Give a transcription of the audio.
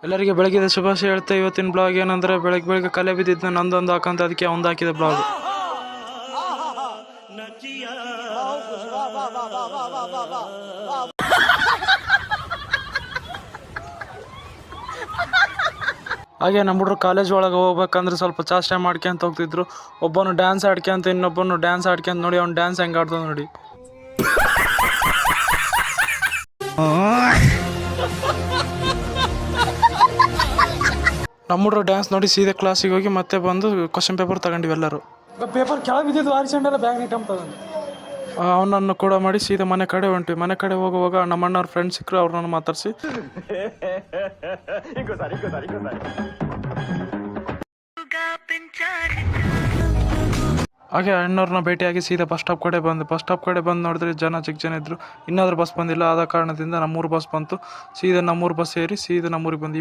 ಎಲ್ಲರಿಗೆ ಬೆಳಗ್ಗೆ ಶುಭಾಶಯ ಹೇಳ್ತಾ ಇವತ್ತಿನ ಬ್ಲಾಗ್ ಏನಂದ್ರೆ ಬೆಳಗ್ಗೆ ಕಲೆ ಬಿದ್ದಿದ್ದು ನಂದೊಂದು ಹಾಕಂತ ಅದಕ್ಕೆ ಒಂದು ಹಾಕಿದ ಬ್ಲಾಗ್. ಹಾಗೆ ನಮ್ಮ ಹುಡುಗರು ಕಾಲೇಜ್ ಒಳಗೆ ಹೋಗ್ಬೇಕಂದ್ರೆ ಸ್ವಲ್ಪ ಚಾಷ್ಟೆ ಮಾಡ್ಕೊಂತ ಹೋಗ್ತಿದ್ರು. ಒಬ್ಬನು ಡ್ಯಾನ್ಸ್ ಆಡ್ಕೊಂತ ಇನ್ನೊಬ್ಬನು ಡ್ಯಾನ್ಸ್ ಆಡ್ಕೊಂತ ನೋಡಿ ಅವ್ನು ಡ್ಯಾನ್ಸ್ ಹೆಂಗೆ ಆಡ್ದ ನೋಡಿ. ನಮ್ಮ ಹುಡುಗರು ಡ್ಯಾನ್ಸ್ ನೋಡಿ ಸೀದಾ ಕ್ಲಾಸಿಗೆ ಹೋಗಿ ಮತ್ತೆ ಬಂದು ಕ್ವಶನ್ ಪೇಪರ್ ತಗೊಂಡಿವಿ ಎಲ್ಲರೂ. ಪೇಪರ್ ಕೆಳಗೆ ಬಿದ್ದಿದ್ದು ಆರಿಸಂಡೆಲ್ಲ ಬ್ಯಾಗ್ ಇಟ್ಟಂತ ಅವನನ್ನು ಕೂಡ ಮಾಡಿ ಸೀದಾ ಮನೆ ಕಡೆ ಹೊಂಟಿವಿ. ಮನೆ ಕಡೆ ಹೋಗುವಾಗ ನಮ್ಮ ಅಣ್ಣವ್ರ ಫ್ರೆಂಡ್ಸ್ ಸಿಕ್ಕರು, ಅವ್ರನ್ನ ಮಾತಾಡಿಸಿ ಹಾಗೆ ಅಣ್ಣವ್ರನ್ನ ಭೇಟಿಯಾಗಿ ಸೀದಾ ಬಸ್ ಸ್ಟಾಪ್ ಕಡೆ ಬಂದು ನೋಡಿದ್ರೆ ಚಿಕ್ಕ ಜನ ಇದ್ರು. ಇನ್ನಾದ್ರೂ ಬಸ್ ಬಂದಿಲ್ಲ, ಆದ ಕಾರಣದಿಂದ ನಮ್ಮೂರು ಬಸ್ ಬಂತು. ಸೀದಾ ನಮ್ಮೂರು ಬಸ್ ಏರಿ ಸೀದಾ ನಮ್ಮೂರಿಗೆ ಬಂದು